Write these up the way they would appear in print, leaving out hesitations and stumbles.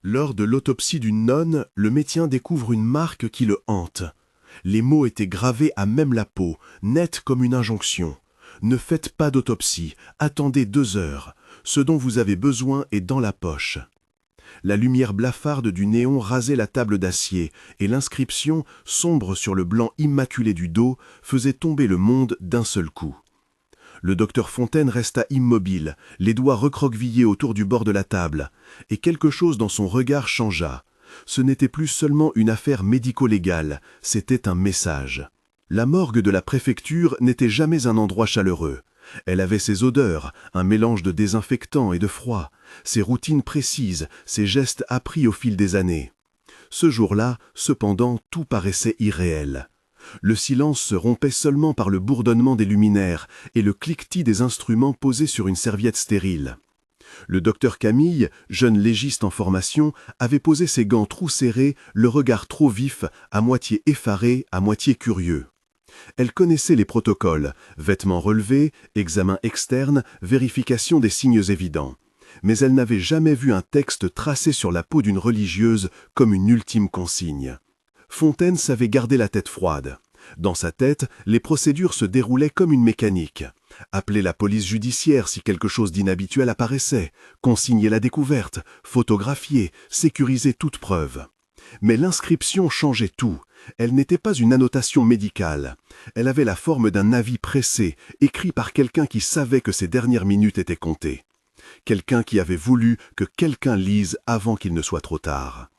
Lors de l'autopsie d'une nonne, le médecin découvre une marque qui le hante. Les mots étaient gravés à même la peau, nets comme une injonction. Ne faites pas d'autopsie, attendez 2 heures. Ce dont vous avez besoin est dans la poche. La lumière blafarde du néon rasait la table d'acier, et l'inscription, sombre sur le blanc immaculé du dos, faisait tomber le monde d'un seul coup. Le docteur Fontaine resta immobile, les doigts recroquevillés autour du bord de la table, et quelque chose dans son regard changea. Ce n'était plus seulement une affaire médico-légale, c'était un message. La morgue de la préfecture n'était jamais un endroit chaleureux. Elle avait ses odeurs, un mélange de désinfectant et de froid, ses routines précises, ses gestes appris au fil des années. Ce jour-là, cependant, tout paraissait irréel. Le silence se rompait seulement par le bourdonnement des luminaires et le cliquetis des instruments posés sur une serviette stérile. Le docteur Camille, jeune légiste en formation, avait posé ses gants trop serrés, le regard trop vif, à moitié effaré, à moitié curieux. Elle connaissait les protocoles, vêtements relevés, examen externe, vérification des signes évidents. Mais elle n'avait jamais vu un texte tracé sur la peau d'une religieuse comme une ultime consigne. Fontaine savait garder la tête froide. Dans sa tête, les procédures se déroulaient comme une mécanique. Appeler la police judiciaire si quelque chose d'inhabituel apparaissait, consigner la découverte, photographier, sécuriser toute preuve. Mais l'inscription changeait tout. Elle n'était pas une annotation médicale. Elle avait la forme d'un avis pressé, écrit par quelqu'un qui savait que ses dernières minutes étaient comptées. Quelqu'un qui avait voulu que quelqu'un lise avant qu'il ne soit trop tard.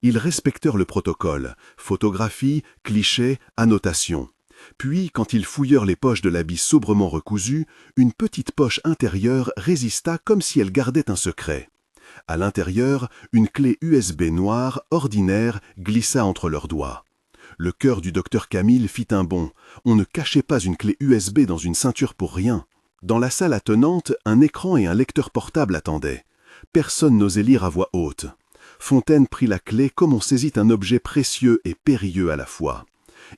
Ils respectèrent le protocole, photographie, clichés, annotation. Puis, quand ils fouillèrent les poches de l'habit sobrement recousu, une petite poche intérieure résista comme si elle gardait un secret. À l'intérieur, une clé USB noire, ordinaire, glissa entre leurs doigts. Le cœur du docteur Camille fit un bond. On ne cachait pas une clé USB dans une ceinture pour rien. Dans la salle attenante, un écran et un lecteur portable attendaient. Personne n'osait lire à voix haute. Fontaine prit la clé comme on saisit un objet précieux et périlleux à la fois.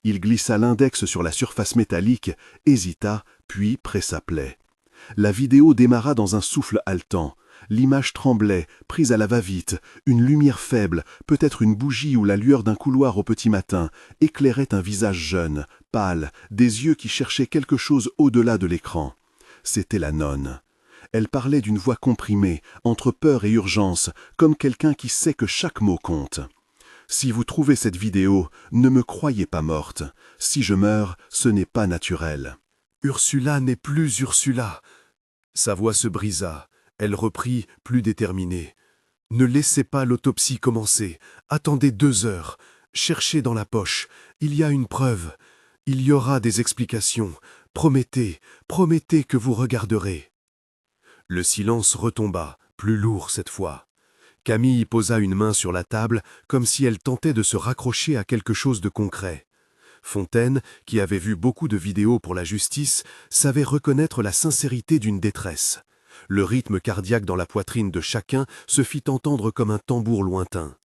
Il glissa l'index sur la surface métallique, hésita, puis pressa play. La vidéo démarra dans un souffle haletant. L'image tremblait, prise à la va-vite. Une lumière faible, peut-être une bougie ou la lueur d'un couloir au petit matin, éclairait un visage jeune, pâle, des yeux qui cherchaient quelque chose au-delà de l'écran. C'était la nonne. Elle parlait d'une voix comprimée, entre peur et urgence, comme quelqu'un qui sait que chaque mot compte. « Si vous trouvez cette vidéo, ne me croyez pas morte. Si je meurs, ce n'est pas naturel. »« Ursula n'est plus Ursula. » Sa voix se brisa. Elle reprit, plus déterminée. « Ne laissez pas l'autopsie commencer. Attendez 2 heures. Cherchez dans la poche. Il y a une preuve. Il y aura des explications. Promettez, promettez que vous regarderez. » Le silence retomba, plus lourd cette fois. Camille posa une main sur la table, comme si elle tentait de se raccrocher à quelque chose de concret. Fontaine, qui avait vu beaucoup de vidéos pour la justice, savait reconnaître la sincérité d'une détresse. Le rythme cardiaque dans la poitrine de chacun se fit entendre comme un tambour lointain.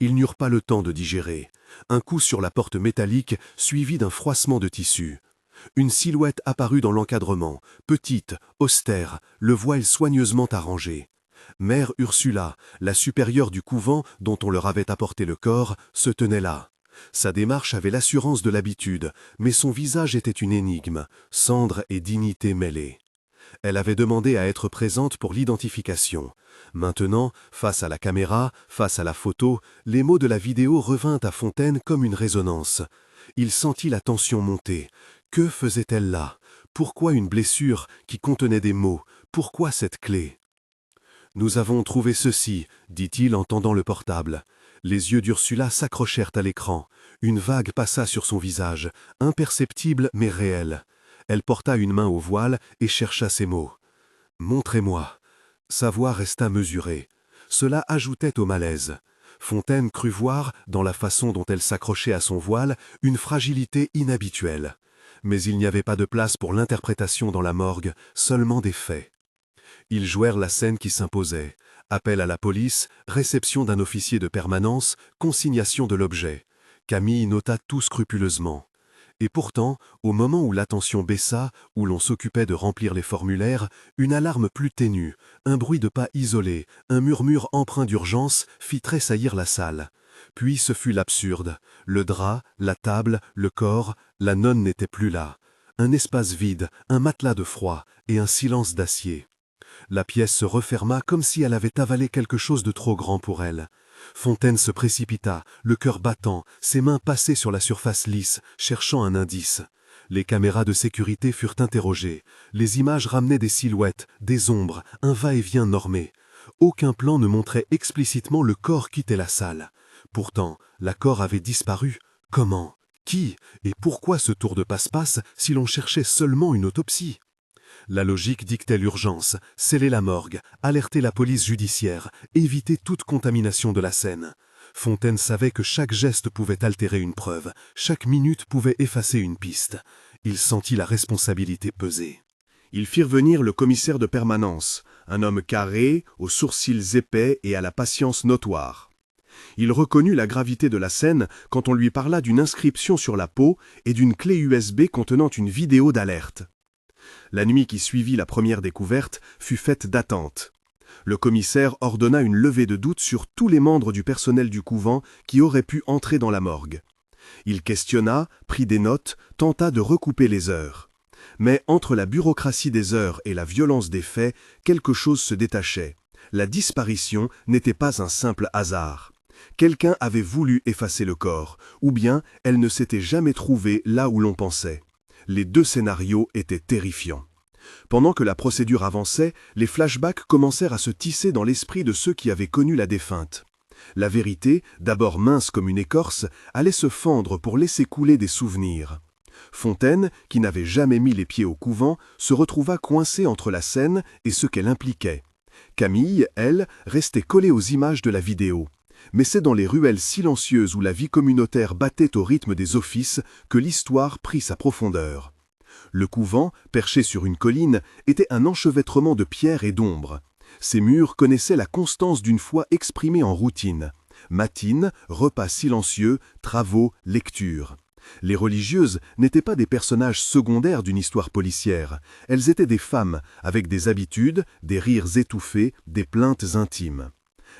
Ils n'eurent pas le temps de digérer. Un coup sur la porte métallique, suivi d'un froissement de tissu. Une silhouette apparut dans l'encadrement, petite, austère, le voile soigneusement arrangé. Mère Ursula, la supérieure du couvent dont on leur avait apporté le corps, se tenait là. Sa démarche avait l'assurance de l'habitude, mais son visage était une énigme, cendre et dignité mêlées. Elle avait demandé à être présente pour l'identification. Maintenant, face à la caméra, face à la photo, les mots de la vidéo revinrent à Fontaine comme une résonance. Il sentit la tension monter. Que faisait-elle là? Pourquoi une blessure qui contenait des mots? Pourquoi cette clé? « Nous avons trouvé ceci, dit-il en tendant le portable. Les yeux d'Ursula s'accrochèrent à l'écran. Une vague passa sur son visage, imperceptible mais réelle. Elle porta une main au voile et chercha ces mots. « Montrez-moi ». Sa voix resta mesurée. Cela ajoutait au malaise. Fontaine crut voir, dans la façon dont elle s'accrochait à son voile, une fragilité inhabituelle. Mais il n'y avait pas de place pour l'interprétation dans la morgue, seulement des faits. Ils jouèrent la scène qui s'imposait. Appel à la police, réception d'un officier de permanence, consignation de l'objet. Camille nota tout scrupuleusement. Et pourtant, au moment où l'attention baissa, où l'on s'occupait de remplir les formulaires, une alarme plus ténue, un bruit de pas isolé, un murmure empreint d'urgence fit tressaillir la salle. Puis ce fut l'absurde. Le drap, la table, le corps, la nonne n'était plus là. Un espace vide, un matelas de froid et un silence d'acier. La pièce se referma comme si elle avait avalé quelque chose de trop grand pour elle. Fontaine se précipita, le cœur battant, ses mains passées sur la surface lisse, cherchant un indice. Les caméras de sécurité furent interrogées. Les images ramenaient des silhouettes, des ombres, un va-et-vient normé. Aucun plan ne montrait explicitement le corps quitter la salle. Pourtant, l'accord avait disparu. Comment? Qui? Et pourquoi ce tour de passe-passe si l'on cherchait seulement une autopsie? La logique dictait l'urgence, sceller la morgue, alerter la police judiciaire, éviter toute contamination de la scène. Fontaine savait que chaque geste pouvait altérer une preuve, chaque minute pouvait effacer une piste. Il sentit la responsabilité peser. Ils firent venir le commissaire de permanence, un homme carré, aux sourcils épais et à la patience notoire. Il reconnut la gravité de la scène quand on lui parla d'une inscription sur la peau et d'une clé USB contenant une vidéo d'alerte. La nuit qui suivit la première découverte fut faite d'attente. Le commissaire ordonna une levée de doute sur tous les membres du personnel du couvent qui auraient pu entrer dans la morgue. Il questionna, prit des notes, tenta de recouper les heures. Mais entre la bureaucratie des heures et la violence des faits, quelque chose se détachait. La disparition n'était pas un simple hasard. Quelqu'un avait voulu effacer le corps, ou bien elle ne s'était jamais trouvée là où l'on pensait. Les deux scénarios étaient terrifiants. Pendant que la procédure avançait, les flashbacks commencèrent à se tisser dans l'esprit de ceux qui avaient connu la défunte. La vérité, d'abord mince comme une écorce, allait se fendre pour laisser couler des souvenirs. Fontaine, qui n'avait jamais mis les pieds au couvent, se retrouva coincée entre la scène et ce qu'elle impliquait. Camille, elle, restait collée aux images de la vidéo. Mais c'est dans les ruelles silencieuses où la vie communautaire battait au rythme des offices que l'histoire prit sa profondeur. Le couvent, perché sur une colline, était un enchevêtrement de pierres et d'ombres. Ses murs connaissaient la constance d'une foi exprimée en routine. Matines, repas silencieux, travaux, lectures. Les religieuses n'étaient pas des personnages secondaires d'une histoire policière. Elles étaient des femmes, avec des habitudes, des rires étouffés, des plaintes intimes.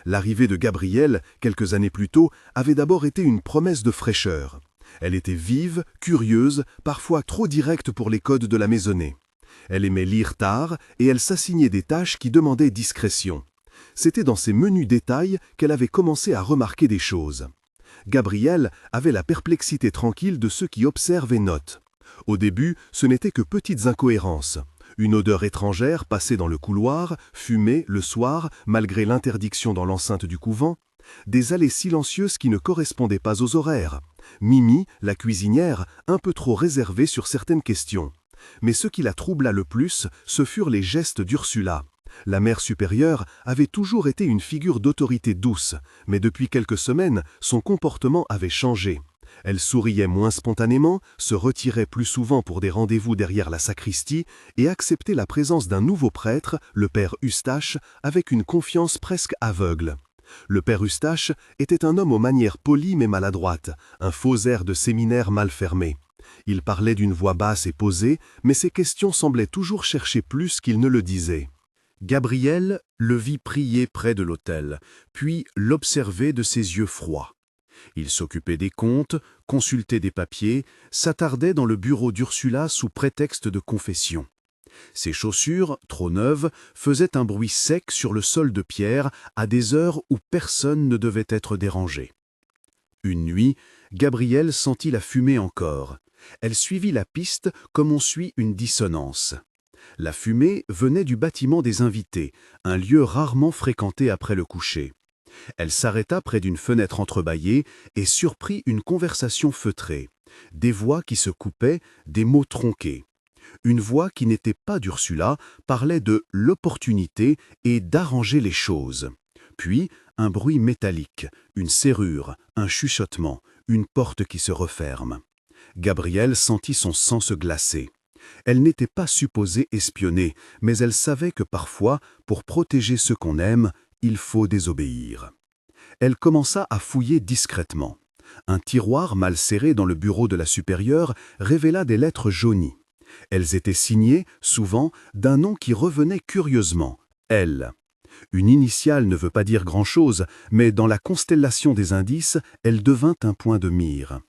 L'arrivée de Gabrielle, quelques années plus tôt, avait d'abord été une promesse de fraîcheur. Elle était vive, curieuse, parfois trop directe pour les codes de la maisonnée. Elle aimait lire tard et elle s'assignait des tâches qui demandaient discrétion. C'était dans ces menus détails qu'elle avait commencé à remarquer des choses. Gabrielle avait la perplexité tranquille de ceux qui observent et notent. Au début, ce n'étaient que petites incohérences. Une odeur étrangère passait dans le couloir, fumait le soir, malgré l'interdiction dans l'enceinte du couvent. Des allées silencieuses qui ne correspondaient pas aux horaires. Mimi, la cuisinière, un peu trop réservée sur certaines questions. Mais ce qui la troubla le plus, ce furent les gestes d'Ursula. La mère supérieure avait toujours été une figure d'autorité douce, mais depuis quelques semaines, son comportement avait changé. Elle souriait moins spontanément, se retirait plus souvent pour des rendez-vous derrière la sacristie et acceptait la présence d'un nouveau prêtre, le père Eustache, avec une confiance presque aveugle. Le père Eustache était un homme aux manières polies mais maladroites, un faux air de séminaire mal fermé. Il parlait d'une voix basse et posée, mais ses questions semblaient toujours chercher plus qu'il ne le disait. Gabrielle le vit prier près de l'autel, puis l'observer de ses yeux froids. Il s'occupait des comptes, consultait des papiers, s'attardait dans le bureau d'Ursula sous prétexte de confession. Ses chaussures, trop neuves, faisaient un bruit sec sur le sol de pierre à des heures où personne ne devait être dérangé. Une nuit, Gabrielle sentit la fumée encore. Elle suivit la piste comme on suit une dissonance. La fumée venait du bâtiment des invités, un lieu rarement fréquenté après le coucher. Elle s'arrêta près d'une fenêtre entrebâillée et surprit une conversation feutrée. Des voix qui se coupaient, des mots tronqués. Une voix qui n'était pas d'Ursula parlait de l'opportunité et d'arranger les choses. Puis, un bruit métallique, une serrure, un chuchotement, une porte qui se referme. Gabrielle sentit son sang se glacer. Elle n'était pas supposée espionner, mais elle savait que parfois, pour protéger ceux qu'on aime, il faut désobéir. Elle commença à fouiller discrètement. Un tiroir mal serré dans le bureau de la supérieure révéla des lettres jaunies. Elles étaient signées, souvent, d'un nom qui revenait curieusement, L. Une initiale ne veut pas dire grand-chose, mais dans la constellation des indices, elle devint un point de mire.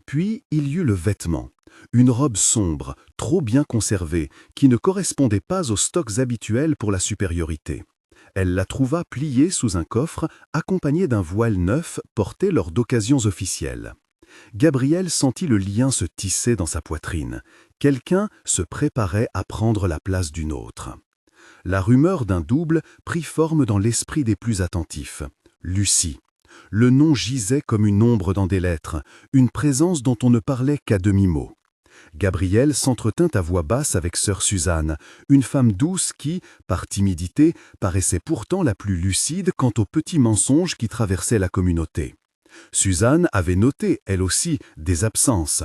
Puis il y eut le vêtement, une robe sombre, trop bien conservée, qui ne correspondait pas aux stocks habituels pour la supériorité. Elle la trouva pliée sous un coffre, accompagnée d'un voile neuf porté lors d'occasions officielles. Gabrielle sentit le lien se tisser dans sa poitrine. Quelqu'un se préparait à prendre la place d'une autre. La rumeur d'un double prit forme dans l'esprit des plus attentifs. Lucie. Le nom gisait comme une ombre dans des lettres, une présence dont on ne parlait qu'à demi-mot. Gabrielle s'entretint à voix basse avec sœur Suzanne, une femme douce qui, par timidité, paraissait pourtant la plus lucide quant aux petits mensonges qui traversaient la communauté. Suzanne avait noté, elle aussi, des absences.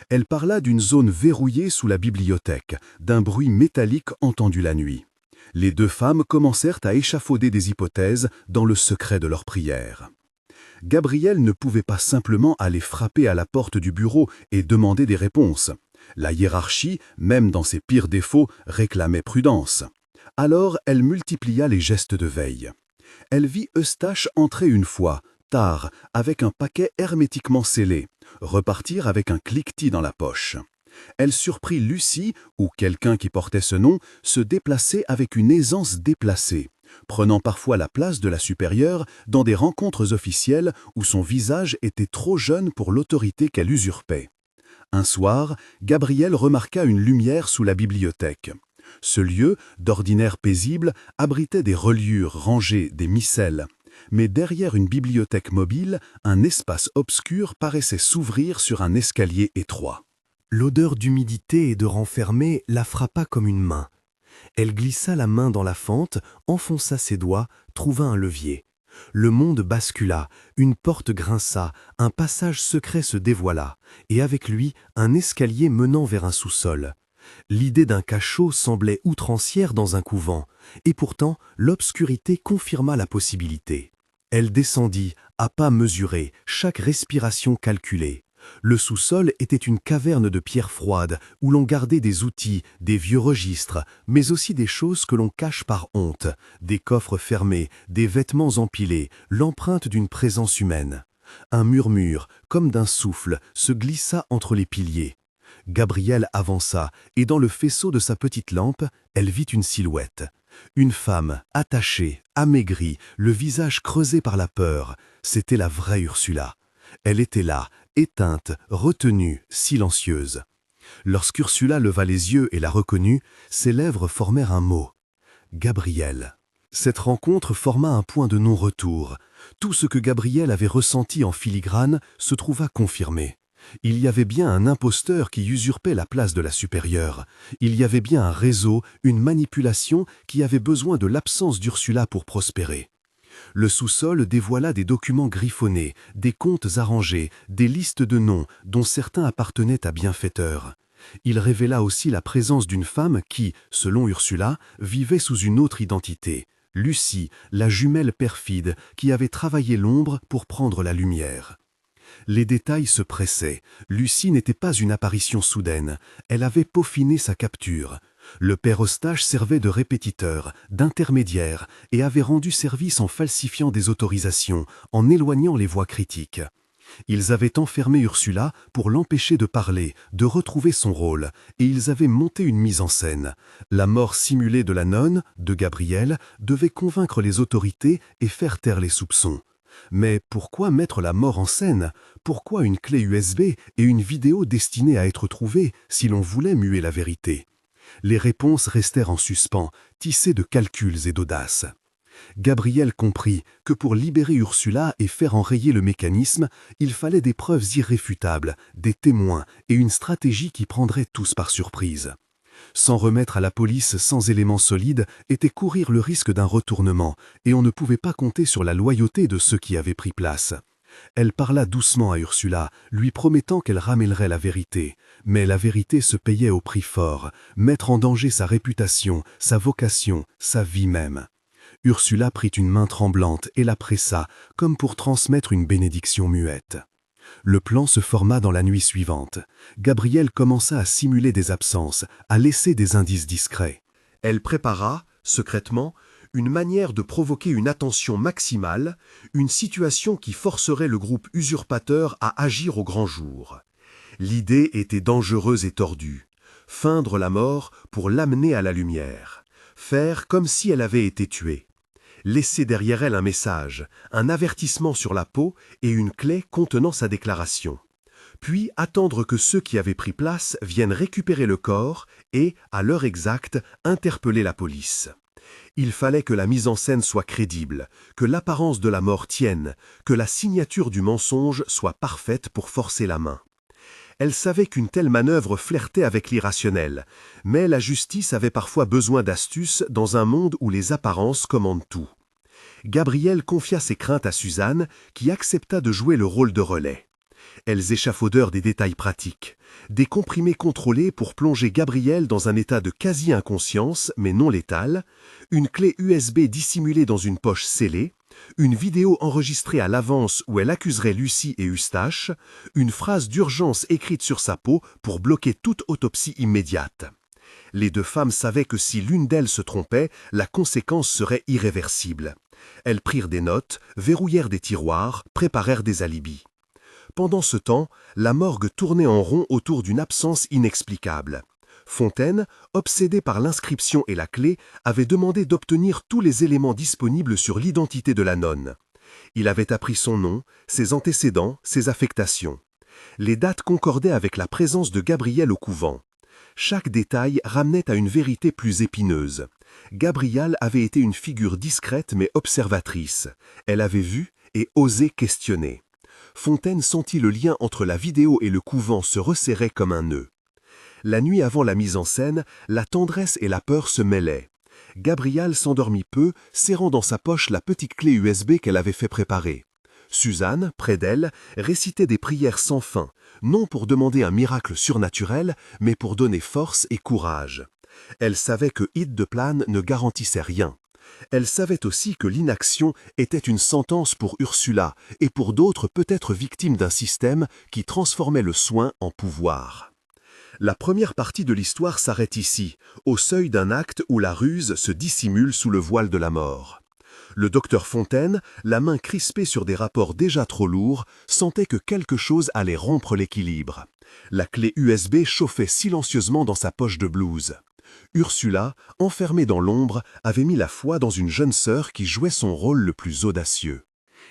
Elle parla d'une zone verrouillée sous la bibliothèque, d'un bruit métallique entendu la nuit. Les deux femmes commencèrent à échafauder des hypothèses dans le secret de leur prière. Gabrielle ne pouvait pas simplement aller frapper à la porte du bureau et demander des réponses. La hiérarchie, même dans ses pires défauts, réclamait prudence. Alors elle multiplia les gestes de veille. Elle vit Eustache entrer une fois, tard, avec un paquet hermétiquement scellé, repartir avec un cliquetis dans la poche. Elle surprit Lucie, ou quelqu'un qui portait ce nom, se déplacer avec une aisance déplacée, prenant parfois la place de la supérieure dans des rencontres officielles où son visage était trop jeune pour l'autorité qu'elle usurpait. Un soir, Gabrielle remarqua une lumière sous la bibliothèque. Ce lieu, d'ordinaire paisible, abritait des reliures rangées, des missels. Mais derrière une bibliothèque mobile, un espace obscur paraissait s'ouvrir sur un escalier étroit. L'odeur d'humidité et de renfermé la frappa comme une main. Elle glissa la main dans la fente, enfonça ses doigts, trouva un levier. Le monde bascula, une porte grinça, un passage secret se dévoila, et avec lui un escalier menant vers un sous-sol. L'idée d'un cachot semblait outrancière dans un couvent, et pourtant l'obscurité confirma la possibilité. Elle descendit, à pas mesurés, chaque respiration calculée. Le sous-sol était une caverne de pierres froides où l'on gardait des outils, des vieux registres, mais aussi des choses que l'on cache par honte, des coffres fermés, des vêtements empilés, l'empreinte d'une présence humaine. Un murmure, comme d'un souffle, se glissa entre les piliers. Gabrielle avança, et dans le faisceau de sa petite lampe, elle vit une silhouette. Une femme, attachée, amaigrie, le visage creusé par la peur. C'était la vraie Ursula. Elle était là, éteinte, retenue, silencieuse. Lorsqu'Ursula leva les yeux et la reconnut, ses lèvres formèrent un mot. Gabrielle. Cette rencontre forma un point de non-retour. Tout ce que Gabrielle avait ressenti en filigrane se trouva confirmé. Il y avait bien un imposteur qui usurpait la place de la supérieure. Il y avait bien un réseau, une manipulation qui avait besoin de l'absence d'Ursula pour prospérer. Le sous-sol dévoila des documents griffonnés, des comptes arrangés, des listes de noms dont certains appartenaient à bienfaiteurs. Il révéla aussi la présence d'une femme qui, selon Ursula, vivait sous une autre identité, Lucie, la jumelle perfide qui avait travaillé l'ombre pour prendre la lumière. Les détails se pressaient. Lucie n'était pas une apparition soudaine. Elle avait peaufiné sa capture. Le père Eustache servait de répétiteur, d'intermédiaire, et avait rendu service en falsifiant des autorisations, en éloignant les voix critiques. Ils avaient enfermé Ursula pour l'empêcher de parler, de retrouver son rôle, et ils avaient monté une mise en scène. La mort simulée de la nonne, de Gabrielle, devait convaincre les autorités et faire taire les soupçons. Mais pourquoi mettre la mort en scène? Pourquoi une clé USB et une vidéo destinée à être trouvée si l'on voulait muer la vérité? Les réponses restèrent en suspens, tissées de calculs et d'audace. Gabrielle comprit que pour libérer Ursula et faire enrayer le mécanisme, il fallait des preuves irréfutables, des témoins et une stratégie qui prendrait tous par surprise. S'en remettre à la police sans éléments solides était courir le risque d'un retournement, et on ne pouvait pas compter sur la loyauté de ceux qui avaient pris place. Elle parla doucement à Ursula, lui promettant qu'elle ramènerait la vérité. Mais la vérité se payait au prix fort, mettre en danger sa réputation, sa vocation, sa vie même. Ursula prit une main tremblante et la pressa, comme pour transmettre une bénédiction muette. Le plan se forma dans la nuit suivante. Gabrielle commença à simuler des absences, à laisser des indices discrets. Elle prépara, secrètement, une manière de provoquer une attention maximale, une situation qui forcerait le groupe usurpateur à agir au grand jour. L'idée était dangereuse et tordue. Feindre la mort pour l'amener à la lumière. Faire comme si elle avait été tuée. Laisser derrière elle un message, un avertissement sur la peau et une clé contenant sa déclaration. Puis attendre que ceux qui avaient pris place viennent récupérer le corps et, à l'heure exacte, interpeller la police. Il fallait que la mise en scène soit crédible, que l'apparence de la mort tienne, que la signature du mensonge soit parfaite pour forcer la main. Elle savait qu'une telle manœuvre flirtait avec l'irrationnel, mais la justice avait parfois besoin d'astuces dans un monde où les apparences commandent tout. Gabrielle confia ses craintes à Suzanne, qui accepta de jouer le rôle de relais. Elles échafaudèrent des détails pratiques, des comprimés contrôlés pour plonger Gabrielle dans un état de quasi-inconscience, mais non létal, une clé USB dissimulée dans une poche scellée, une vidéo enregistrée à l'avance où elle accuserait Lucie et Eustache, une phrase d'urgence écrite sur sa peau pour bloquer toute autopsie immédiate. Les deux femmes savaient que si l'une d'elles se trompait, la conséquence serait irréversible. Elles prirent des notes, verrouillèrent des tiroirs, préparèrent des alibis. Pendant ce temps, la morgue tournait en rond autour d'une absence inexplicable. Fontaine, obsédé par l'inscription et la clé, avait demandé d'obtenir tous les éléments disponibles sur l'identité de la nonne. Il avait appris son nom, ses antécédents, ses affectations. Les dates concordaient avec la présence de Gabrielle au couvent. Chaque détail ramenait à une vérité plus épineuse. Gabrielle avait été une figure discrète mais observatrice. Elle avait vu et osé questionner. Fontaine sentit le lien entre la vidéo et le couvent se resserrer comme un nœud. La nuit avant la mise en scène, la tendresse et la peur se mêlaient. Gabrielle s'endormit peu, serrant dans sa poche la petite clé USB qu'elle avait fait préparer. Suzanne, près d'elle, récitait des prières sans fin, non pour demander un miracle surnaturel, mais pour donner force et courage. Elle savait que Hit de Plane ne garantissait rien. Elle savait aussi que l'inaction était une sentence pour Ursula et pour d'autres peut-être victimes d'un système qui transformait le soin en pouvoir. La première partie de l'histoire s'arrête ici, au seuil d'un acte où la ruse se dissimule sous le voile de la mort. Le docteur Fontaine, la main crispée sur des rapports déjà trop lourds, sentait que quelque chose allait rompre l'équilibre. La clé USB chauffait silencieusement dans sa poche de blouse. Ursula, enfermée dans l'ombre, avait mis la foi dans une jeune sœur qui jouait son rôle le plus audacieux.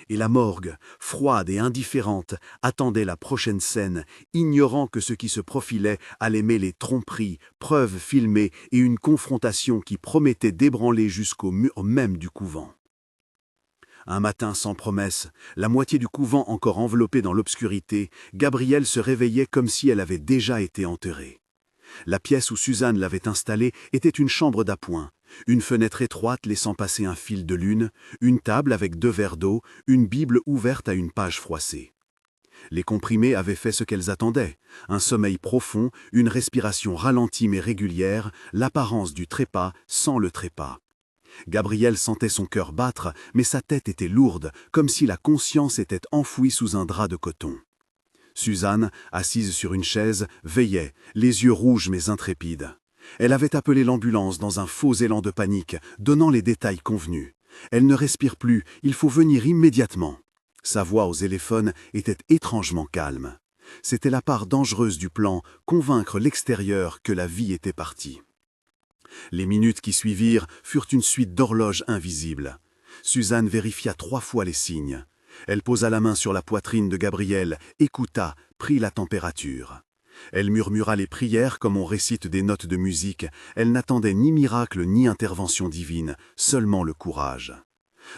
Et la morgue, froide et indifférente, attendait la prochaine scène, ignorant que ce qui se profilait allait mêler tromperies, preuves filmées et une confrontation qui promettait d'ébranler jusqu'au mur même du couvent. Un matin sans promesse, la moitié du couvent encore enveloppée dans l'obscurité, Gabrielle se réveillait comme si elle avait déjà été enterrée. La pièce où Suzanne l'avait installée était une chambre d'appoint, une fenêtre étroite laissant passer un fil de lune, une table avec 2 verres d'eau, une Bible ouverte à une page froissée. Les comprimés avaient fait ce qu'elles attendaient, un sommeil profond, une respiration ralentie mais régulière, l'apparence du trépas sans le trépas. Gabrielle sentait son cœur battre, mais sa tête était lourde, comme si la conscience était enfouie sous un drap de coton. Suzanne, assise sur une chaise, veillait, les yeux rouges mais intrépides. Elle avait appelé l'ambulance dans un faux élan de panique, donnant les détails convenus. Elle ne respire plus, il faut venir immédiatement. Sa voix aux éléphones était étrangement calme. C'était la part dangereuse du plan, convaincre l'extérieur que la vie était partie. Les minutes qui suivirent furent une suite d'horloges invisibles. Suzanne vérifia 3 fois les signes. Elle posa la main sur la poitrine de Gabrielle, écouta, prit la température. Elle murmura les prières comme on récite des notes de musique. Elle n'attendait ni miracle ni intervention divine, seulement le courage.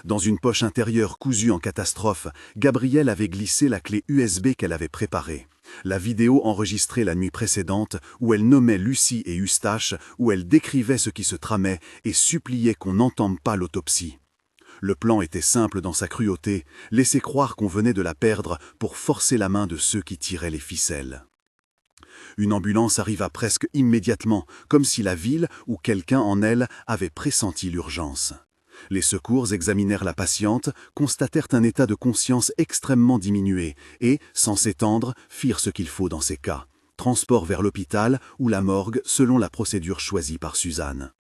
Dans une poche intérieure cousue en catastrophe, Gabrielle avait glissé la clé USB qu'elle avait préparée. La vidéo enregistrée la nuit précédente, où elle nommait Lucie et Eustache, où elle décrivait ce qui se tramait et suppliait qu'on n'entende pas l'autopsie. Le plan était simple dans sa cruauté, laisser croire qu'on venait de la perdre pour forcer la main de ceux qui tiraient les ficelles. Une ambulance arriva presque immédiatement, comme si la ville ou quelqu'un en elle avait pressenti l'urgence. Les secours examinèrent la patiente, constatèrent un état de conscience extrêmement diminué et, sans s'étendre, firent ce qu'il faut dans ces cas. Transport vers l'hôpital ou la morgue selon la procédure choisie par Suzanne.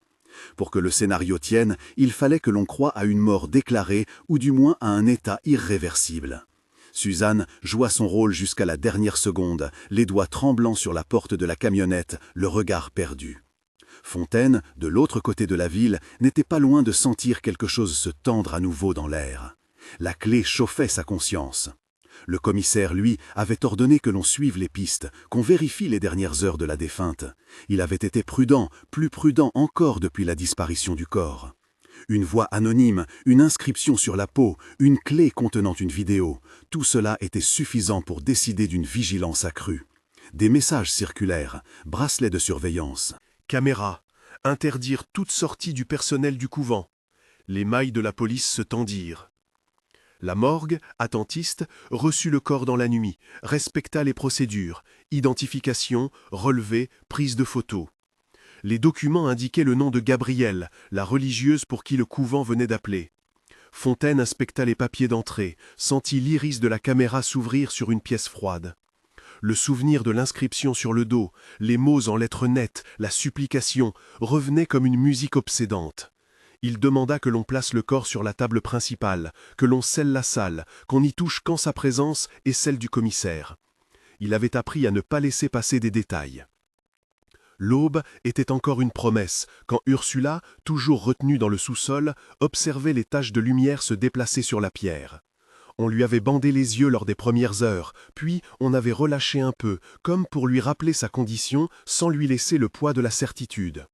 Pour que le scénario tienne, il fallait que l'on croie à une mort déclarée ou du moins à un état irréversible. Suzanne joua son rôle jusqu'à la dernière seconde, les doigts tremblants sur la porte de la camionnette, le regard perdu. Fontaine, de l'autre côté de la ville, n'était pas loin de sentir quelque chose se tendre à nouveau dans l'air. La clé chauffait sa conscience. Le commissaire, lui, avait ordonné que l'on suive les pistes, qu'on vérifie les dernières heures de la défunte. Il avait été prudent, plus prudent encore depuis la disparition du corps. Une voix anonyme, une inscription sur la peau, une clé contenant une vidéo, tout cela était suffisant pour décider d'une vigilance accrue. Des messages circulaires, bracelets de surveillance. Caméra. Interdire toute sortie du personnel du couvent. Les mailles de la police se tendirent. La morgue, attentiste, reçut le corps dans la nuit, respecta les procédures, identification, relevé, prise de photos. Les documents indiquaient le nom de Gabrielle, la religieuse pour qui le couvent venait d'appeler. Fontaine inspecta les papiers d'entrée, sentit l'iris de la caméra s'ouvrir sur une pièce froide. Le souvenir de l'inscription sur le dos, les mots en lettres nettes, la supplication, revenaient comme une musique obsédante. Il demanda que l'on place le corps sur la table principale, que l'on scelle la salle, qu'on n'y touche qu'en sa présence et celle du commissaire. Il avait appris à ne pas laisser passer des détails. L'aube était encore une promesse, quand Ursula, toujours retenue dans le sous-sol, observait les taches de lumière se déplacer sur la pierre. On lui avait bandé les yeux lors des premières heures, puis on avait relâché un peu, comme pour lui rappeler sa condition, sans lui laisser le poids de la certitude.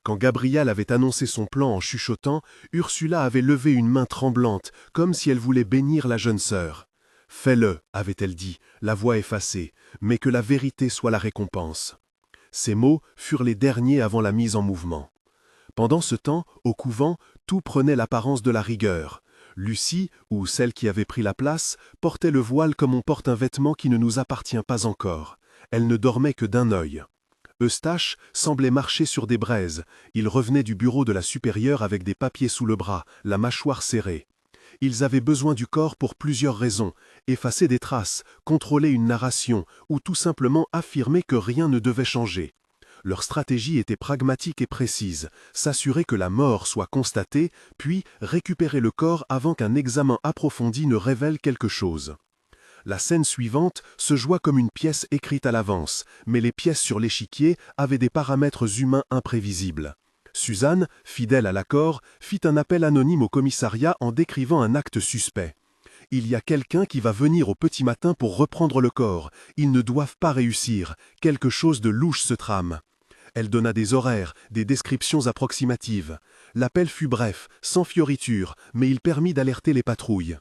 Quand Gabrielle avait annoncé son plan en chuchotant, Ursula avait levé une main tremblante, comme si elle voulait bénir la jeune sœur. « Fais-le, avait-elle dit, la voix effacée, mais que la vérité soit la récompense. » Ces mots furent les derniers avant la mise en mouvement. Pendant ce temps, au couvent, tout prenait l'apparence de la rigueur. Lucie, ou celle qui avait pris la place, portait le voile comme on porte un vêtement qui ne nous appartient pas encore. Elle ne dormait que d'un œil. Eustache semblait marcher sur des braises. Il revenait du bureau de la supérieure avec des papiers sous le bras, la mâchoire serrée. Ils avaient besoin du corps pour plusieurs raisons, effacer des traces, contrôler une narration, ou tout simplement affirmer que rien ne devait changer. Leur stratégie était pragmatique et précise, s'assurer que la mort soit constatée, puis récupérer le corps avant qu'un examen approfondi ne révèle quelque chose. La scène suivante se joua comme une pièce écrite à l'avance, mais les pièces sur l'échiquier avaient des paramètres humains imprévisibles. Suzanne, fidèle à l'accord, fit un appel anonyme au commissariat en décrivant un acte suspect. « Il y a quelqu'un qui va venir au petit matin pour reprendre le corps. Ils ne doivent pas réussir. Quelque chose de louche se trame. » Elle donna des horaires, des descriptions approximatives. L'appel fut bref, sans fioriture, mais il permit d'alerter les patrouilles.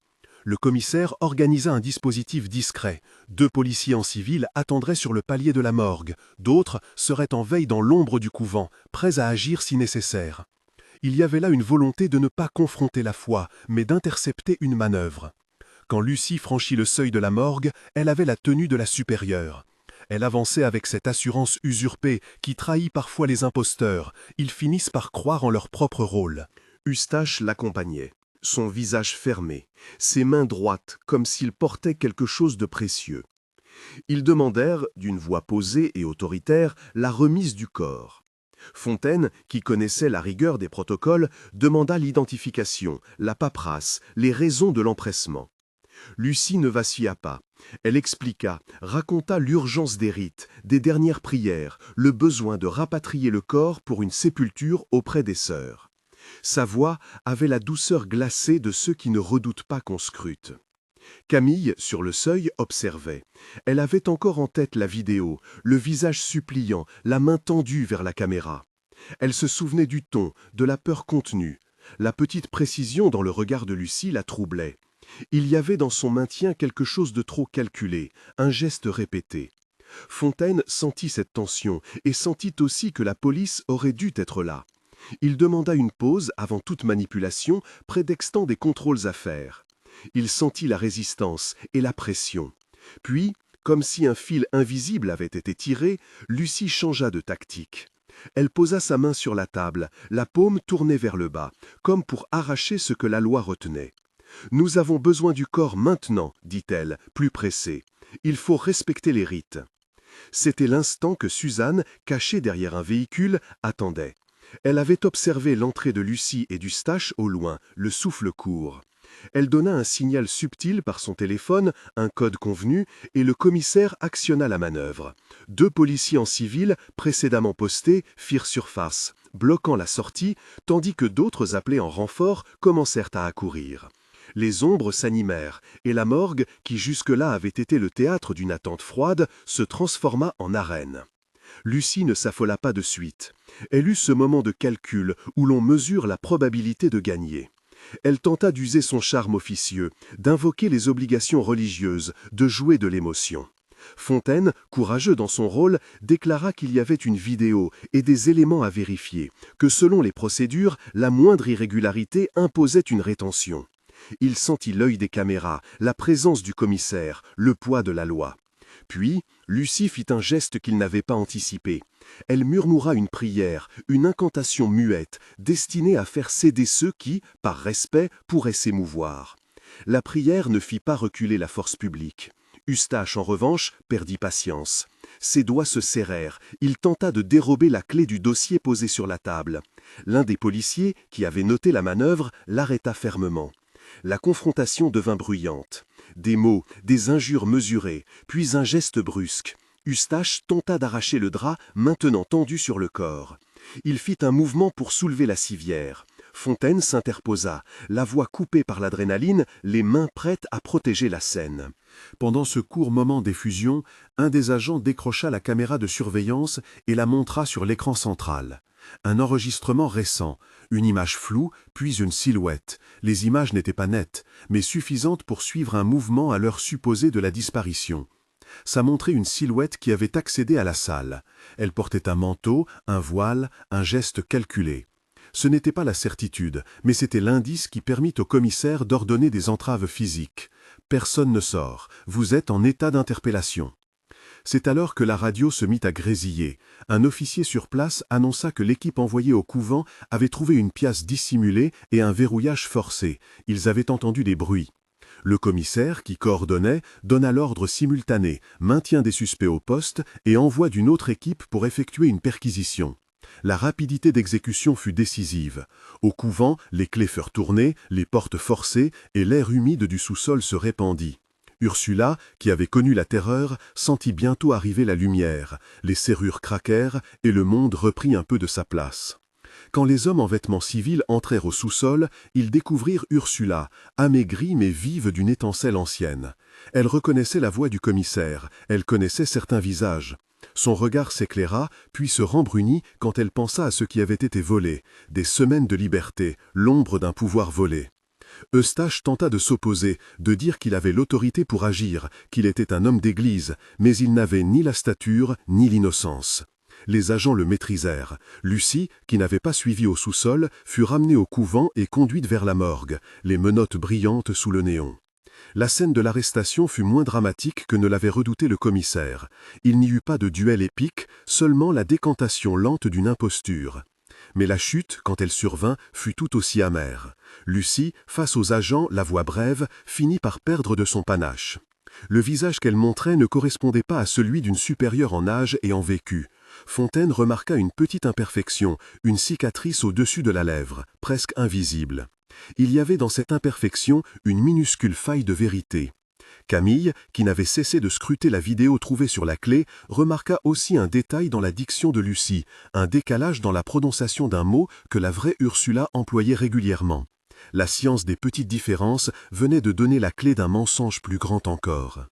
Le commissaire organisa un dispositif discret. 2 policiers en civil attendraient sur le palier de la morgue. D'autres seraient en veille dans l'ombre du couvent, prêts à agir si nécessaire. Il y avait là une volonté de ne pas confronter la foi, mais d'intercepter une manœuvre. Quand Lucie franchit le seuil de la morgue, elle avait la tenue de la supérieure. Elle avançait avec cette assurance usurpée qui trahit parfois les imposteurs. Ils finissent par croire en leur propre rôle. Eustache l'accompagnait, son visage fermé, ses mains droites comme s'il portait quelque chose de précieux. Ils demandèrent, d'une voix posée et autoritaire, la remise du corps. Fontaine, qui connaissait la rigueur des protocoles, demanda l'identification, la paperasse, les raisons de l'empressement. Lucie ne vacilla pas. Elle expliqua, raconta l'urgence des rites, des dernières prières, le besoin de rapatrier le corps pour une sépulture auprès des sœurs. Sa voix avait la douceur glacée de ceux qui ne redoutent pas qu'on scrute. Camille, sur le seuil, observait. Elle avait encore en tête la vidéo, le visage suppliant, la main tendue vers la caméra. Elle se souvenait du ton, de la peur contenue. La petite précision dans le regard de Lucie la troublait. Il y avait dans son maintien quelque chose de trop calculé, un geste répété. Fontaine sentit cette tension et sentit aussi que la police aurait dû être là. Il demanda une pause avant toute manipulation, prétextant des contrôles à faire. Il sentit la résistance et la pression. Puis, comme si un fil invisible avait été tiré, Lucie changea de tactique. Elle posa sa main sur la table, la paume tournée vers le bas, comme pour arracher ce que la loi retenait. « Nous avons besoin du corps maintenant, dit-elle, plus pressée. Il faut respecter les rites. » C'était l'instant que Suzanne, cachée derrière un véhicule, attendait. Elle avait observé l'entrée de Lucie et d'Eustache au loin, le souffle court. Elle donna un signal subtil par son téléphone, un code convenu, et le commissaire actionna la manœuvre. 2 policiers en civil, précédemment postés, firent surface, bloquant la sortie, tandis que d'autres appelés en renfort commencèrent à accourir. Les ombres s'animèrent, et la morgue, qui jusque-là avait été le théâtre d'une attente froide, se transforma en arène. Lucie ne s'affola pas de suite. Elle eut ce moment de calcul où l'on mesure la probabilité de gagner. Elle tenta d'user son charme officieux, d'invoquer les obligations religieuses, de jouer de l'émotion. Fontaine, courageux dans son rôle, déclara qu'il y avait une vidéo et des éléments à vérifier, que selon les procédures, la moindre irrégularité imposait une rétention. Il sentit l'œil des caméras, la présence du commissaire, le poids de la loi. Puis, Lucie fit un geste qu'il n'avait pas anticipé. Elle murmura une prière, une incantation muette, destinée à faire céder ceux qui, par respect, pourraient s'émouvoir. La prière ne fit pas reculer la force publique. Eustache, en revanche, perdit patience. Ses doigts se serrèrent. Il tenta de dérober la clé du dossier posé sur la table. L'un des policiers, qui avait noté la manœuvre, l'arrêta fermement. La confrontation devint bruyante. Des mots, des injures mesurées, puis un geste brusque. Eustache tenta d'arracher le drap maintenant tendu sur le corps. Il fit un mouvement pour soulever la civière. Fontaine s'interposa, la voix coupée par l'adrénaline, les mains prêtes à protéger la scène. Pendant ce court moment d'effusion, un des agents décrocha la caméra de surveillance et la montra sur l'écran central. Un enregistrement récent, une image floue, puis une silhouette. Les images n'étaient pas nettes, mais suffisantes pour suivre un mouvement à l'heure supposée de la disparition. Ça montrait une silhouette qui avait accédé à la salle. Elle portait un manteau, un voile, un geste calculé. Ce n'était pas la certitude, mais c'était l'indice qui permit au commissaire d'ordonner des entraves physiques. Personne ne sort, vous êtes en état d'interpellation. C'est alors que la radio se mit à grésiller. Un officier sur place annonça que l'équipe envoyée au couvent avait trouvé une pièce dissimulée et un verrouillage forcé. Ils avaient entendu des bruits. Le commissaire, qui coordonnait, donna l'ordre simultané, maintien des suspects au poste et envoi d'une autre équipe pour effectuer une perquisition. La rapidité d'exécution fut décisive. Au couvent, les clés furent tournées, les portes forcées et l'air humide du sous-sol se répandit. Ursula, qui avait connu la terreur, sentit bientôt arriver la lumière. Les serrures craquèrent et le monde reprit un peu de sa place. Quand les hommes en vêtements civils entrèrent au sous-sol, ils découvrirent Ursula, amaigrie mais vive d'une étincelle ancienne. Elle reconnaissait la voix du commissaire, elle connaissait certains visages. Son regard s'éclaira, puis se rembrunit quand elle pensa à ce qui avait été volé, des semaines de liberté, l'ombre d'un pouvoir volé. Eustache tenta de s'opposer, de dire qu'il avait l'autorité pour agir, qu'il était un homme d'église, mais il n'avait ni la stature ni l'innocence. Les agents le maîtrisèrent. Lucie, qui n'avait pas suivi au sous-sol, fut ramenée au couvent et conduite vers la morgue, les menottes brillantes sous le néon. La scène de l'arrestation fut moins dramatique que ne l'avait redouté le commissaire. Il n'y eut pas de duel épique, seulement la décantation lente d'une imposture. Mais la chute, quand elle survint, fut tout aussi amère. Lucie, face aux agents, la voix brève, finit par perdre de son panache. Le visage qu'elle montrait ne correspondait pas à celui d'une supérieure en âge et en vécu. Fontaine remarqua une petite imperfection, une cicatrice au-dessus de la lèvre, presque invisible. Il y avait dans cette imperfection une minuscule faille de vérité. Camille, qui n'avait cessé de scruter la vidéo trouvée sur la clé, remarqua aussi un détail dans la diction de Lucie, un décalage dans la prononciation d'un mot que la vraie Ursula employait régulièrement. La science des petites différences venait de donner la clé d'un mensonge plus grand encore.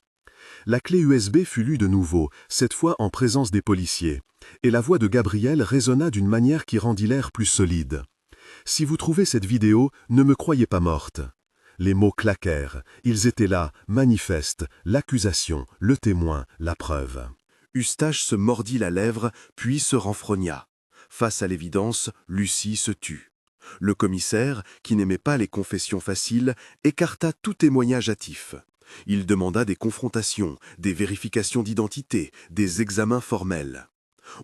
La clé USB fut lue de nouveau, cette fois en présence des policiers, et la voix de Gabriel résonna d'une manière qui rendit l'air plus solide. « Si vous trouvez cette vidéo, ne me croyez pas morte. » Les mots claquèrent. Ils étaient là, manifestes, l'accusation, le témoin, la preuve. Eustache se mordit la lèvre, puis se renfrogna. Face à l'évidence, Lucie se tut. Le commissaire, qui n'aimait pas les confessions faciles, écarta tout témoignage hâtif. Il demanda des confrontations, des vérifications d'identité, des examens formels.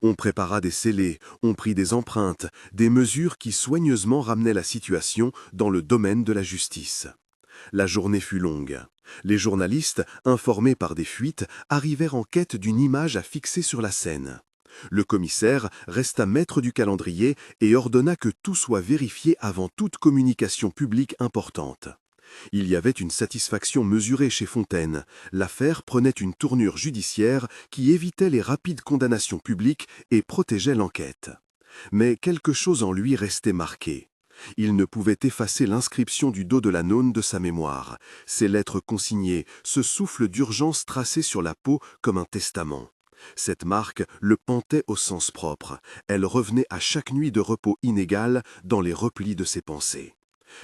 On prépara des scellés, on prit des empreintes, des mesures qui soigneusement ramenaient la situation dans le domaine de la justice. La journée fut longue. Les journalistes, informés par des fuites, arrivèrent en quête d'une image à fixer sur la scène. Le commissaire resta maître du calendrier et ordonna que tout soit vérifié avant toute communication publique importante. Il y avait une satisfaction mesurée chez Fontaine. L'affaire prenait une tournure judiciaire qui évitait les rapides condamnations publiques et protégeait l'enquête. Mais quelque chose en lui restait marqué. Il ne pouvait effacer l'inscription du dos de la nonne de sa mémoire, ses lettres consignées, ce souffle d'urgence tracé sur la peau comme un testament. Cette marque le pantait au sens propre. Elle revenait à chaque nuit de repos inégal dans les replis de ses pensées.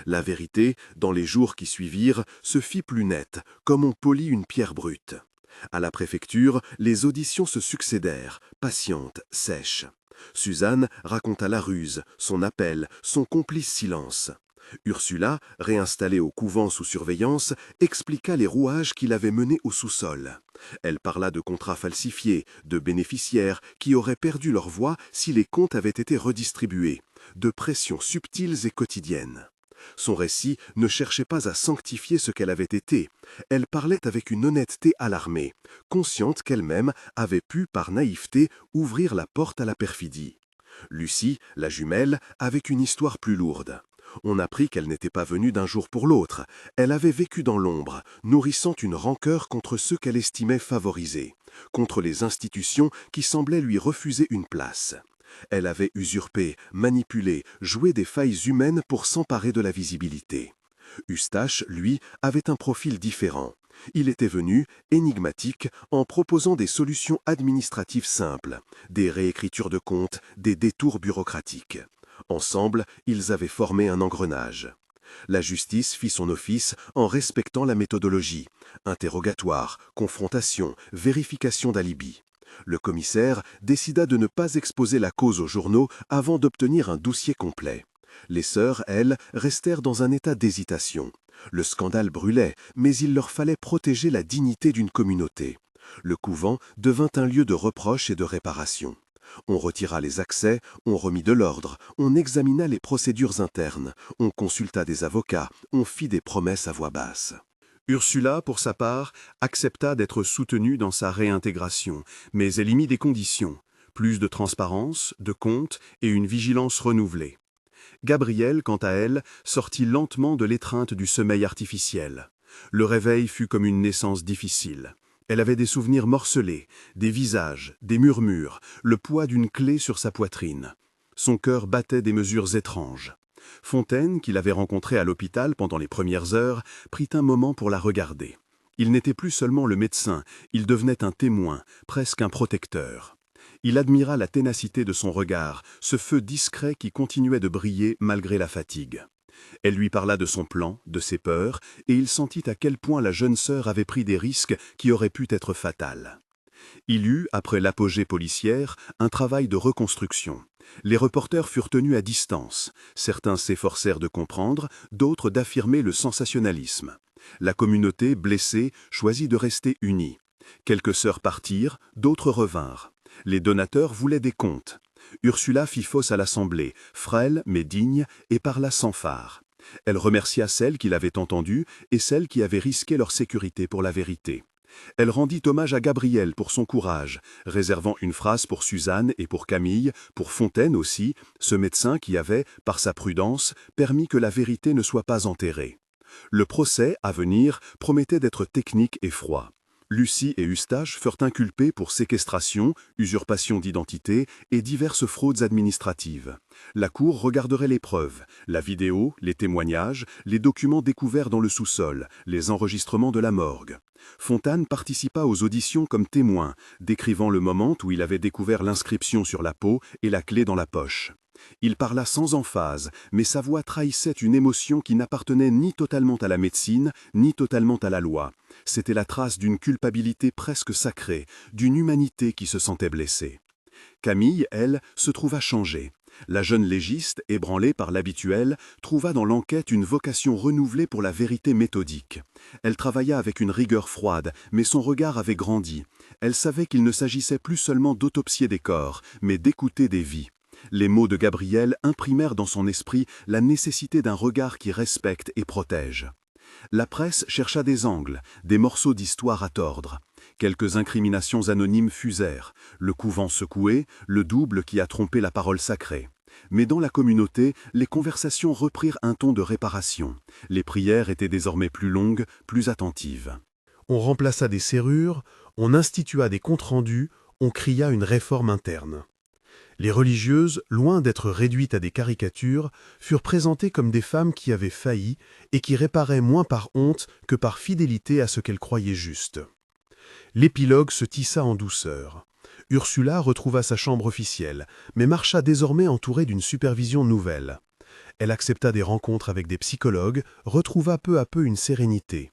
La vérité, dans les jours qui suivirent, se fit plus nette, comme on polit une pierre brute. À la préfecture, les auditions se succédèrent, patientes, sèches. Suzanne raconta la ruse, son appel, son complice silence. Ursula, réinstallée au couvent sous surveillance, expliqua les rouages qui l'avaient menée au sous-sol. Elle parla de contrats falsifiés, de bénéficiaires qui auraient perdu leur voix si les comptes avaient été redistribués, de pressions subtiles et quotidiennes. Son récit ne cherchait pas à sanctifier ce qu'elle avait été. Elle parlait avec une honnêteté alarmée, consciente qu'elle-même avait pu, par naïveté, ouvrir la porte à la perfidie. Lucie, la jumelle, avait une histoire plus lourde. On apprit qu'elle n'était pas venue d'un jour pour l'autre. Elle avait vécu dans l'ombre, nourrissant une rancœur contre ceux qu'elle estimait favorisés, contre les institutions qui semblaient lui refuser une place. Elle avait usurpé, manipulé, joué des failles humaines pour s'emparer de la visibilité. Eustache, lui, avait un profil différent. Il était venu, énigmatique, en proposant des solutions administratives simples, des réécritures de comptes, des détours bureaucratiques. Ensemble, ils avaient formé un engrenage. La justice fit son office en respectant la méthodologie. Interrogatoire, confrontation, vérification d'alibi. Le commissaire décida de ne pas exposer la cause aux journaux avant d'obtenir un dossier complet. Les sœurs, elles, restèrent dans un état d'hésitation. Le scandale brûlait, mais il leur fallait protéger la dignité d'une communauté. Le couvent devint un lieu de reproche et de réparation. On retira les accès, on remit de l'ordre, on examina les procédures internes, on consulta des avocats, on fit des promesses à voix basse. Ursula, pour sa part, accepta d'être soutenue dans sa réintégration, mais elle y mit des conditions, plus de transparence, de comptes et une vigilance renouvelée. Gabrielle, quant à elle, sortit lentement de l'étreinte du sommeil artificiel. Le réveil fut comme une naissance difficile. Elle avait des souvenirs morcelés, des visages, des murmures, le poids d'une clé sur sa poitrine. Son cœur battait des mesures étranges. Fontaine, qui l'avait rencontrée à l'hôpital pendant les premières heures, prit un moment pour la regarder. Il n'était plus seulement le médecin, il devenait un témoin, presque un protecteur. Il admira la ténacité de son regard, ce feu discret qui continuait de briller malgré la fatigue. Elle lui parla de son plan, de ses peurs, et il sentit à quel point la jeune sœur avait pris des risques qui auraient pu être fatals. Il eut, après l'apogée policière, un travail de reconstruction. Les reporters furent tenus à distance. Certains s'efforcèrent de comprendre, d'autres d'affirmer le sensationnalisme. La communauté, blessée, choisit de rester unie. Quelques sœurs partirent, d'autres revinrent. Les donateurs voulaient des comptes. Ursula fit fausse à l'Assemblée, frêle mais digne, et parla sans phare. Elle remercia celles qui l'avaient entendue et celles qui avaient risqué leur sécurité pour la vérité. Elle rendit hommage à Gabrielle pour son courage, réservant une phrase pour Suzanne et pour Camille, pour Fontaine aussi, ce médecin qui avait, par sa prudence, permis que la vérité ne soit pas enterrée. Le procès, à venir, promettait d'être technique et froid. Lucie et Eustache furent inculpés pour séquestration, usurpation d'identité et diverses fraudes administratives. La Cour regarderait les preuves, la vidéo, les témoignages, les documents découverts dans le sous-sol, les enregistrements de la morgue. Fontaine participa aux auditions comme témoin, décrivant le moment où il avait découvert l'inscription sur la peau et la clé dans la poche. Il parla sans emphase, mais sa voix trahissait une émotion qui n'appartenait ni totalement à la médecine, ni totalement à la loi. C'était la trace d'une culpabilité presque sacrée, d'une humanité qui se sentait blessée. Camille, elle, se trouva changée. La jeune légiste, ébranlée par l'habituel, trouva dans l'enquête une vocation renouvelée pour la vérité méthodique. Elle travailla avec une rigueur froide, mais son regard avait grandi. Elle savait qu'il ne s'agissait plus seulement d'autopsier des corps, mais d'écouter des vies. Les mots de Gabriel imprimèrent dans son esprit la nécessité d'un regard qui respecte et protège. La presse chercha des angles, des morceaux d'histoire à tordre. Quelques incriminations anonymes fusèrent, le couvent secoué, le double qui a trompé la parole sacrée. Mais dans la communauté, les conversations reprirent un ton de réparation. Les prières étaient désormais plus longues, plus attentives. On remplaça des serrures, on institua des comptes rendus, on cria une réforme interne. Les religieuses, loin d'être réduites à des caricatures, furent présentées comme des femmes qui avaient failli et qui réparaient moins par honte que par fidélité à ce qu'elles croyaient juste. L'épilogue se tissa en douceur. Ursula retrouva sa chambre officielle, mais marcha désormais entourée d'une supervision nouvelle. Elle accepta des rencontres avec des psychologues, retrouva peu à peu une sérénité.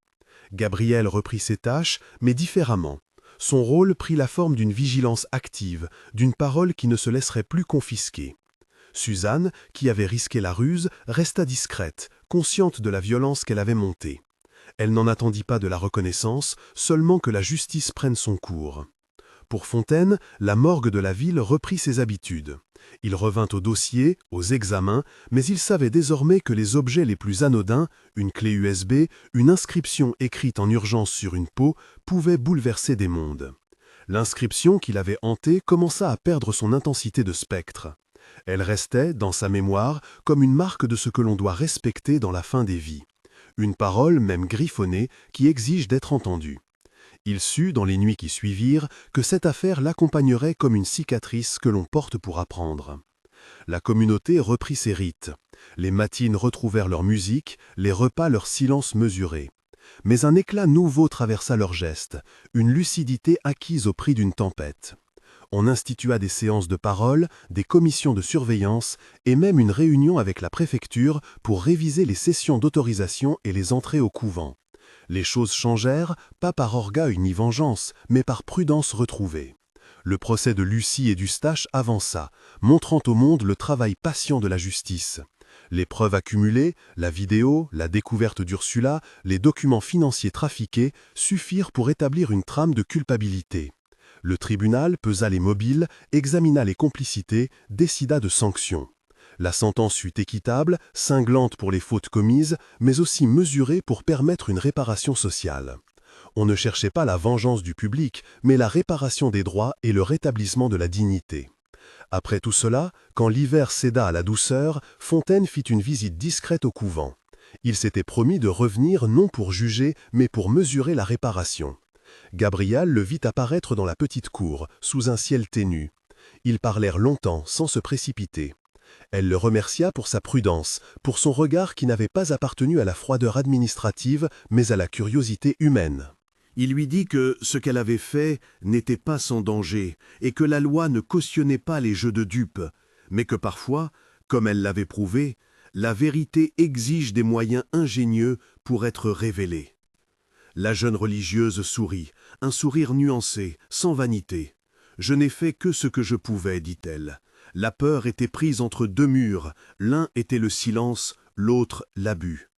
Gabriel reprit ses tâches, mais différemment. Son rôle prit la forme d'une vigilance active, d'une parole qui ne se laisserait plus confisquer. Suzanne, qui avait risqué la ruse, resta discrète, consciente de la violence qu'elle avait montée. Elle n'en attendit pas de la reconnaissance, seulement que la justice prenne son cours. Pour Fontaine, la morgue de la ville reprit ses habitudes. Il revint au dossier, aux examens, mais il savait désormais que les objets les plus anodins, une clé USB, une inscription écrite en urgence sur une peau, pouvaient bouleverser des mondes. L'inscription qui l'avait hanté commença à perdre son intensité de spectre. Elle restait, dans sa mémoire, comme une marque de ce que l'on doit respecter dans la fin des vies. Une parole, même griffonnée, qui exige d'être entendue. Il sut, dans les nuits qui suivirent, que cette affaire l'accompagnerait comme une cicatrice que l'on porte pour apprendre. La communauté reprit ses rites. Les matines retrouvèrent leur musique, les repas leur silence mesuré. Mais un éclat nouveau traversa leurs gestes, une lucidité acquise au prix d'une tempête. On institua des séances de parole, des commissions de surveillance et même une réunion avec la préfecture pour réviser les sessions d'autorisation et les entrées au couvent. Les choses changèrent, pas par orgueil ni vengeance, mais par prudence retrouvée. Le procès de Lucie et d'Eustache avança, montrant au monde le travail patient de la justice. Les preuves accumulées, la vidéo, la découverte d'Ursula, les documents financiers trafiqués suffirent pour établir une trame de culpabilité. Le tribunal pesa les mobiles, examina les complicités, décida de sanctions. La sentence fut équitable, cinglante pour les fautes commises, mais aussi mesurée pour permettre une réparation sociale. On ne cherchait pas la vengeance du public, mais la réparation des droits et le rétablissement de la dignité. Après tout cela, quand l'hiver céda à la douceur, Fontaine fit une visite discrète au couvent. Il s'était promis de revenir non pour juger, mais pour mesurer la réparation. Gabriel le vit apparaître dans la petite cour, sous un ciel ténu. Ils parlèrent longtemps, sans se précipiter. Elle le remercia pour sa prudence, pour son regard qui n'avait pas appartenu à la froideur administrative, mais à la curiosité humaine. Il lui dit que ce qu'elle avait fait n'était pas sans danger, et que la loi ne cautionnait pas les jeux de dupes, mais que parfois, comme elle l'avait prouvé, la vérité exige des moyens ingénieux pour être révélée. La jeune religieuse sourit, un sourire nuancé, sans vanité. « Je n'ai fait que ce que je pouvais, dit-elle. La peur était prise entre deux murs, l'un était le silence, l'autre l'abus. »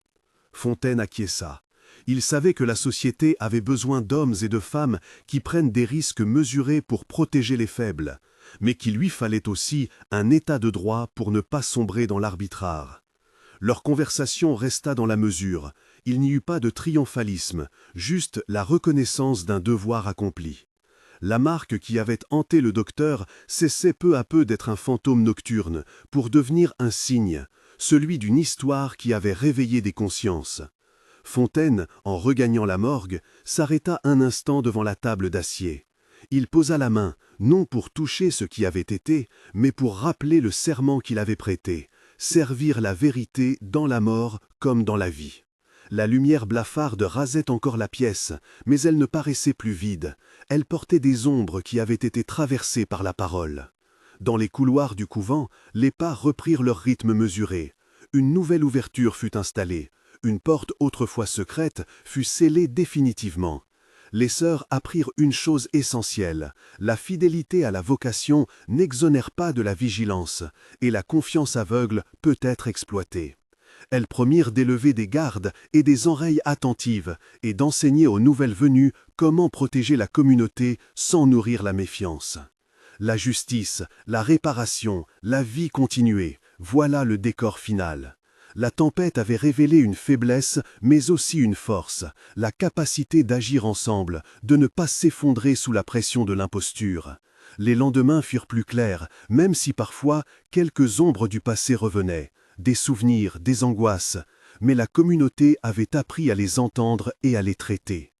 Fontaine acquiesça. Il savait que la société avait besoin d'hommes et de femmes qui prennent des risques mesurés pour protéger les faibles, mais qu'il lui fallait aussi un état de droit pour ne pas sombrer dans l'arbitraire. Leur conversation resta dans la mesure. Il n'y eut pas de triomphalisme, juste la reconnaissance d'un devoir accompli. La marque qui avait hanté le docteur cessait peu à peu d'être un fantôme nocturne pour devenir un signe, celui d'une histoire qui avait réveillé des consciences. Fontaine, en regagnant la morgue, s'arrêta un instant devant la table d'acier. Il posa la main, non pour toucher ce qui avait été, mais pour rappeler le serment qu'il avait prêté, servir la vérité dans la mort comme dans la vie. La lumière blafarde rasait encore la pièce, mais elle ne paraissait plus vide. Elle portait des ombres qui avaient été traversées par la parole. Dans les couloirs du couvent, les pas reprirent leur rythme mesuré. Une nouvelle ouverture fut installée. Une porte autrefois secrète fut scellée définitivement. Les sœurs apprirent une chose essentielle: la fidélité à la vocation n'exonère pas de la vigilance, et la confiance aveugle peut être exploitée. Elles promirent d'élever des gardes et des oreilles attentives, et d'enseigner aux nouvelles venues comment protéger la communauté sans nourrir la méfiance. La justice, la réparation, la vie continuée, voilà le décor final. La tempête avait révélé une faiblesse, mais aussi une force, la capacité d'agir ensemble, de ne pas s'effondrer sous la pression de l'imposture. Les lendemains furent plus clairs, même si parfois quelques ombres du passé revenaient, des souvenirs, des angoisses, mais la communauté avait appris à les entendre et à les traiter.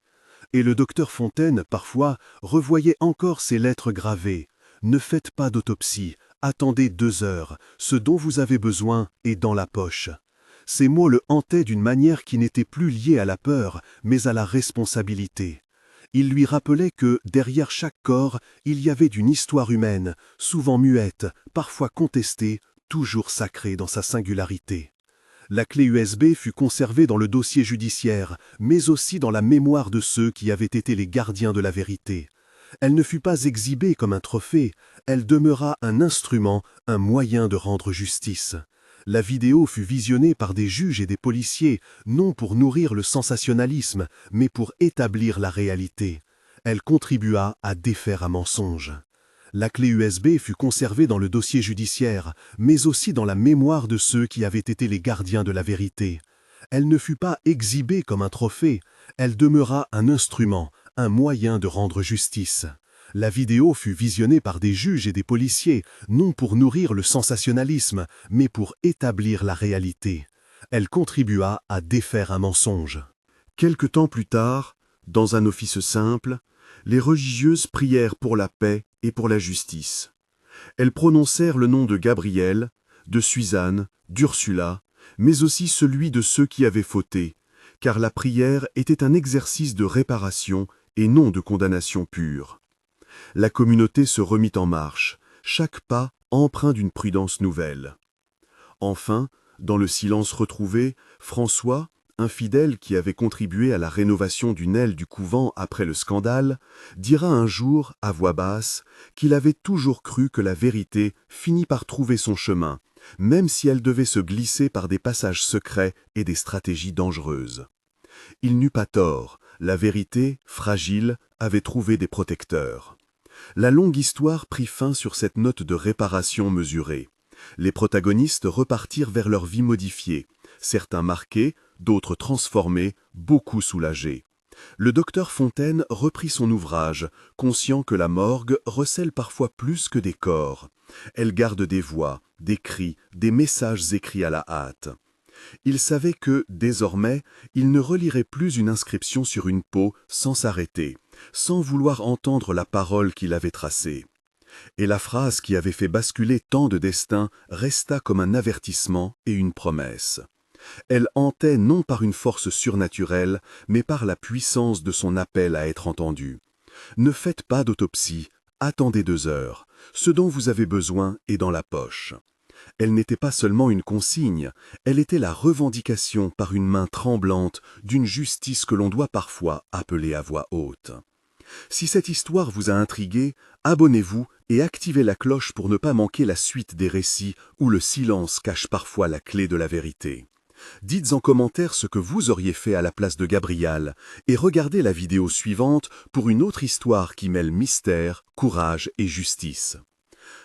Et le docteur Fontaine, parfois, revoyait encore ces lettres gravées: « Ne faites pas d'autopsie, attendez 2 heures, ce dont vous avez besoin est dans la poche. » Ces mots le hantaient d'une manière qui n'était plus liée à la peur, mais à la responsabilité. Il lui rappelait que, derrière chaque corps, il y avait une histoire humaine, souvent muette, parfois contestée, toujours sacrée dans sa singularité. La clé USB fut conservée dans le dossier judiciaire, mais aussi dans la mémoire de ceux qui avaient été les gardiens de la vérité. Elle ne fut pas exhibée comme un trophée, elle demeura un instrument, un moyen de rendre justice. La vidéo fut visionnée par des juges et des policiers, non pour nourrir le sensationnalisme, mais pour établir la réalité. Elle contribua à défaire un mensonge. La clé USB fut conservée dans le dossier judiciaire, mais aussi dans la mémoire de ceux qui avaient été les gardiens de la vérité. Elle ne fut pas exhibée comme un trophée, elle demeura un instrument, un moyen de rendre justice. La vidéo fut visionnée par des juges et des policiers, non pour nourrir le sensationnalisme, mais pour établir la réalité. Elle contribua à défaire un mensonge. Quelque temps plus tard, dans un office simple, les religieuses prièrent pour la paix et pour la justice. Elles prononcèrent le nom de Gabriel, de Suzanne, d'Ursula, mais aussi celui de ceux qui avaient fauté, car la prière était un exercice de réparation et non de condamnation pure. La communauté se remit en marche, chaque pas empreint d'une prudence nouvelle. Enfin, dans le silence retrouvé, François, un fidèle qui avait contribué à la rénovation d'une aile du couvent après le scandale, dira un jour, à voix basse, qu'il avait toujours cru que la vérité finit par trouver son chemin, même si elle devait se glisser par des passages secrets et des stratégies dangereuses. Il n'eut pas tort, la vérité, fragile, avait trouvé des protecteurs. La longue histoire prit fin sur cette note de réparation mesurée. Les protagonistes repartirent vers leur vie modifiée, certains marqués, d'autres transformés, beaucoup soulagés. Le docteur Fontaine reprit son ouvrage, conscient que la morgue recèle parfois plus que des corps. Elle garde des voix, des cris, des messages écrits à la hâte. Il savait que, désormais, il ne relirait plus une inscription sur une peau sans s'arrêter, sans vouloir entendre la parole qu'il avait tracée. Et la phrase qui avait fait basculer tant de destins resta comme un avertissement et une promesse. Elle hantait non par une force surnaturelle, mais par la puissance de son appel à être entendu. Ne faites pas d'autopsie, attendez 2 heures. Ce dont vous avez besoin est dans la poche. Elle n'était pas seulement une consigne, elle était la revendication par une main tremblante d'une justice que l'on doit parfois appeler à voix haute. Si cette histoire vous a intrigué, abonnez-vous et activez la cloche pour ne pas manquer la suite des récits où le silence cache parfois la clé de la vérité. Dites en commentaire ce que vous auriez fait à la place de Gabriel et regardez la vidéo suivante pour une autre histoire qui mêle mystère, courage et justice.